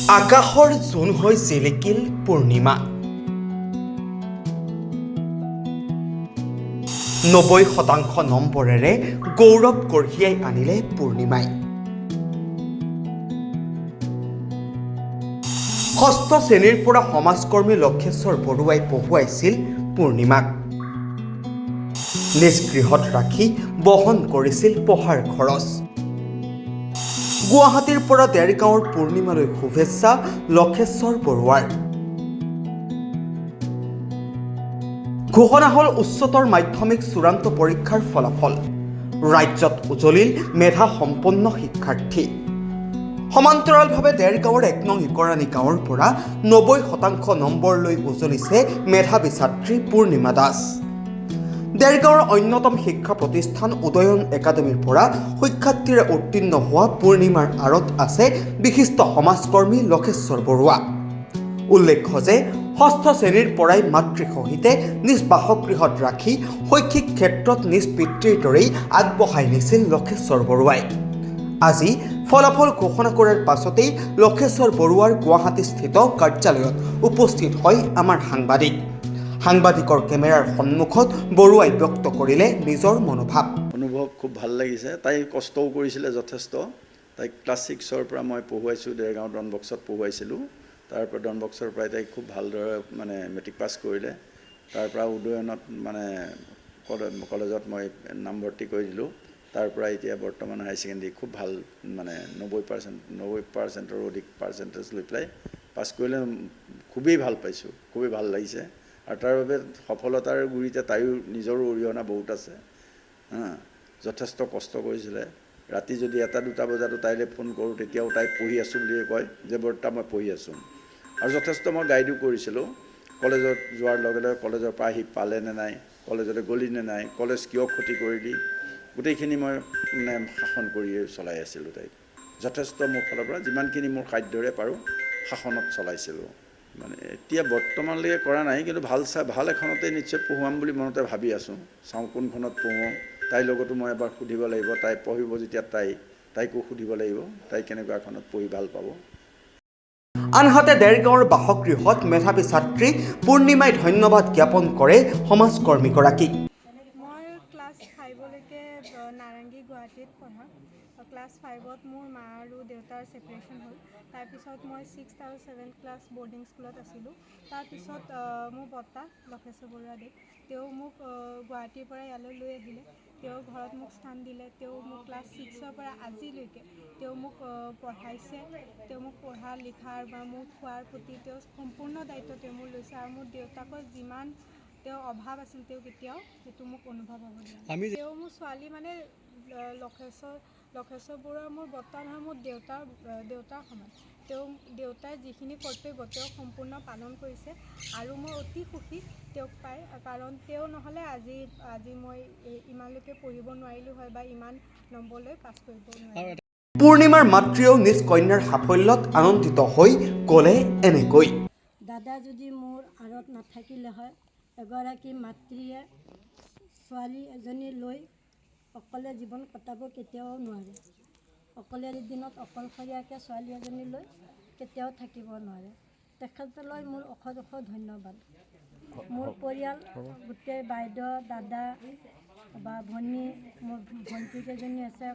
আকাশৰ জোন হৈ জিলিকিল পূৰ্ণিমা ৯০% নম্বৰেৰে গৌৰৱ কঢ়িয়াই আনিলে পূৰ্ণিমাই। ষষ্ঠ শ্ৰেণীৰ পৰা সমাজকৰ্মী লক্ষেশ্বৰ বৰুৱাই পঢ়ুৱাইছিল পূৰ্ণিমাক। নিজ গৃহত ৰাখি বহন কৰিছিল পঢ়াৰ খৰচ। গুৱাহাটীৰ পৰা দেৰগাঁৱৰ পূৰ্ণিমালৈ শুভেচ্ছা লক্ষেশ্বৰ বৰুৱাৰ। ঘোষণা হ'ল উচ্চতৰ মাধ্যমিক চূড়ান্ত পৰীক্ষাৰ ফলাফল। ৰাজ্যত উজলিল মেধা সম্পন্ন শিক্ষাৰ্থী। সমান্তৰালভাৱে দেৰগাঁৱৰ ১ নং ইকৰাণী গাঁৱৰ পৰা ৯০% নম্বৰ লৈ উজলিছে মেধাৱী ছাত্ৰী পূৰ্ণিমা দাস। দেৰগাঁৱৰ অন্যতম শিক্ষা প্ৰতিষ্ঠান উদয়ন একাডেমীৰ পৰা শিক্ষাৰ্থীৰে উত্তীৰ্ণ হোৱা পূৰ্ণিমাৰ আঁৰত আছে বিশিষ্ট সমাজকৰ্মী লক্ষেশ্বৰ বৰুৱা। উল্লেখ্য যে ষষ্ঠ শ্ৰেণীৰ পৰাই মাতৃৰ সহিতে নিজ বাসগৃহত ৰাখি শৈক্ষিক ক্ষেত্ৰত নিজ পিতৃৰ দৰেই আগবঢ়াই নিছিল লক্ষেশ্বৰ বৰুৱাই। আজি ফলাফল ঘোষণা কৰাৰ পাছতেই লক্ষেশ্বৰ বৰুৱাৰ গুৱাহাটীস্থিত কাৰ্যালয়ত উপস্থিত হয় আমাৰ সাংবাদিকৰ কেমেৰাৰ সন্মুখত বৰুৱাই ব্যক্ত কৰিলে নিজৰ অনুভৱ খুব ভাল লাগিছে। তাই কষ্টও কৰিছিলে যথেষ্ট। তাইক ক্লাছ 6ৰ পৰা মই পঢ়ুৱাইছোঁ, দেৰগাঁও ডনবক্সত পঢ়ুৱাইছিলোঁ। তাৰ পৰা ডনবক্সৰ পৰাই তাই খুব ভালদৰে মেট্ৰিক পাছ কৰিলে। তাৰ পৰা উদয়নত কলেজত মই নামভৰ্তি কৰি দিলোঁ। তাৰ পৰা এতিয়া বৰ্তমান হাই ছেকেণ্ডেৰী খুব ভাল 90%ৰ অধিক পাৰ্চেণ্টেজ লৈ পেলাই পাছ কৰিলে। খুবেই ভাল পাইছোঁ, খুবেই ভাল লাগিছে। আৰু তাৰ বাবে সফলতাৰ গুৰিতে তাইও নিজৰো অৰিহণা বহুত আছে। যথেষ্ট কষ্ট কৰিছিলে। ৰাতি যদি 1-2 বজাতো তাইলৈ ফোন কৰোঁ তেতিয়াও তাই পঢ়ি আছোঁ বুলিয়ে কয় যে বৰ্তা মই পঢ়ি আছোঁ। আৰু যথেষ্ট মই গাইডো কৰিছিলোঁ। কলেজত যোৱাৰ লগে লগে কলেজৰ পৰা আহি পালে নে নাই, কলেজলৈ গ'লি নে নাই, কলেজ কিয় ক্ষতি কৰিলি, গোটেইখিনি মই শাসন কৰিয়ে চলাই আছিলোঁ তাইক। যথেষ্ট মোৰ ফালৰ পৰা যিমানখিনি মোৰ সাধ্যৰে পাৰোঁ শাসনত চলাইছিলোঁ। এতিয়া বৰ্তমানলৈকে কৰা নাই, কিন্তু ভাল এখনতে নিশ্চয় পঢ়ুৱাম বুলি মনতে ভাবি আছোঁ। চাওঁ কোনখনত পঢ়োঁ। তাইৰ লগতো মই এবাৰ সুধিব লাগিব। তাই পঢ়িব যেতিয়া তাইকো সুধিব লাগিব তাই কেনেকুৱা এখনত পঢ়ি ভাল পাব। আনহাতে দেৰগাঁৱৰ বাসগৃহত মেধাৱী ছাত্ৰী পূৰ্ণিমাই ধন্যবাদ জ্ঞাপন কৰে সমাজকৰ্মীগৰাকীক। মই ক্লাছ 5লৈকে নাৰেংগী গুৱাহাটীত পঢ়া। ক্লাছ 5ত মোৰ মা আৰু দেউতাৰ ছেপাৰেশ্যন হ'ল। তাৰপিছত মই 6th আৰু 7th ক্লাছ বৰ্ডিং স্কুলত আছিলোঁ। তাৰপিছত মোৰ বৰ্তা লক্ষেশ্বৰ বৰুৱাদেৱ, তেওঁ মোক গুৱাহাটীৰ পৰা ইয়ালৈ লৈ আহিলে। তেওঁ ঘৰত মোক স্থান দিলে। তেওঁ মোক ক্লাছ 6ৰ পৰা আজিলৈকে তেওঁ মোক পঢ়াইছে। তেওঁ মোক পঢ়া লিখাৰ বা মোক খোৱাৰ প্ৰতি তেওঁ সম্পূৰ্ণ দায়িত্ব তেওঁ মোৰ লৈছে। আৰু মোৰ দেউতাকৰ যিমান তেওঁ অভাৱ আছিল তেওঁ কেতিয়াও সেইটো মোক অনুভৱ হ'ব দিয়া নাই। তেওঁ মোৰ ছোৱালী লক্ষেশ্বৰ বৰুৱা মোৰ বৰ্তা নহয়, মোৰ দেউতাৰ সমান। দেউতাই যিখিনি কৰ্তব্য তেওঁ সম্পূৰ্ণ পালন কৰিছে আৰু মই অতি সুখী তেওঁক পাই। কাৰণ তেওঁ নহ'লে আজি মই ইমানলৈকে পঢ়িব নোৱাৰিলোঁ হয় বা ইমান নম্বৰ লৈ পাছ কৰিব নোৱাৰিলোঁ। পূৰ্ণিমাৰ মাতৃয়েও নিজ কন্যাৰ সাফল্যত আনন্দিত হৈ ক'লে এনেকৈ। দাদা যদি মোৰ আঁৰত নাথাকিলে হয়, এগৰাকী মাতৃয়ে ছোৱালী এজনী লৈ অকলে জীৱন কটাব কেতিয়াও নোৱাৰে। অকলে দিনত অকলশৰীয়াকৈ ছোৱালী এজনী লৈ কেতিয়াও থাকিব নোৱাৰে। তেখেতলৈ মোৰ অশেষ ধন্যবাদ। মোৰ পৰিয়াল গোটেই বাইদেউ, দাদা বা ভনী, মোৰ ভণ্টি কেইজনী আছে,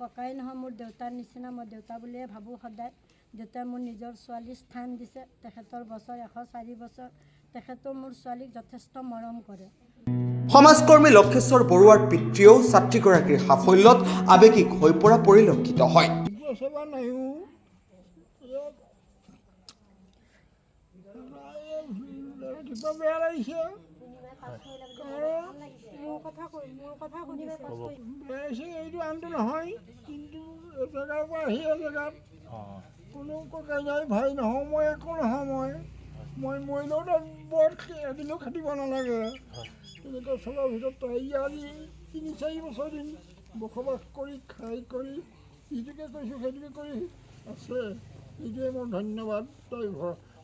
ককাই নহয় মোৰ দেউতাৰ নিচিনা। মই দেউতা বুলিয়ে ভাবোঁ সদায়। দেউতাই মোৰ নিজৰ ছোৱালীৰ স্থান দিছে। তেখেতৰ বছৰ 104 বছৰ। তেখেতেও মোৰ ছোৱালীক যথেষ্ট মৰম কৰে। সমাজকৰ্মী লক্ষেশ্বৰ বৰুৱাৰ পিতৃয়েও ছাত্ৰীগৰাকীৰ সাফল্যত আৱেগিক হৈ পৰা পৰিলক্ষিত হয়। বেয়া লাগিছে। এইটো আনটো নহয়, কিন্তু জেগাৰ পৰা আহি জেগাত কোনো ককাই নাই, ভাই নহওঁ মই, একো নহওঁ মই মৰিলেও তাত বৰ এদিনো খাটিব নালাগে। তেনেকৈ চলাৰ ভিতৰত তাই আজি 3-4 বছৰ দিন বসবাস কৰি খাই কৰি ইটোকে কৈছোঁ সেইটোকে কৰি আছে। এইটোৱে মোৰ ধন্যবাদ। তাই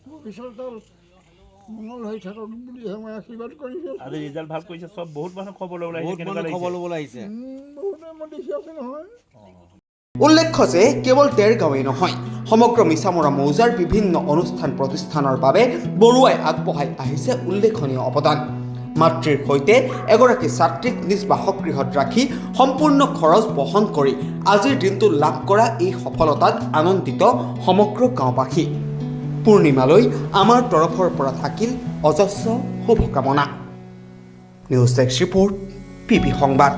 ভৱিষ্যতৰ মংগল হৈ থাকক বুলিহে মই আশীৰ্বাদ কৰিছোঁ। আজি ৰিজাল্ট ভাল কৰিছে, চব বহুত মানুহ খবৰ ল'বলৈ আহিছে। বহুতে মই দেখি আছোঁ নহয়। উল্লেখ্য যে কেৱল দেৰগাঁৱেই নহয়, সমগ্ৰ মিছামৰা মৌজাৰ বিভিন্ন অনুষ্ঠান প্ৰতিষ্ঠানৰ বাবে বৰুৱাই আগবঢ়াই আহিছে উল্লেখনীয় অৱদান। মাতৃৰ সৈতে এগৰাকী ছাত্ৰীক নিজ বাসগৃহত ৰাখি সম্পূৰ্ণ খৰচ বহন কৰি আজিৰ দিনটো লাভ কৰা এই সফলতাত আনন্দিত সমগ্ৰ গাঁওবাসী। পূৰ্ণিমালৈ আমাৰ তৰফৰ পৰা থাকিল অজস্ৰ শুভকামনা। নিউজ ডেস্ক ৰিপৰ্ট, PB সংবাদ।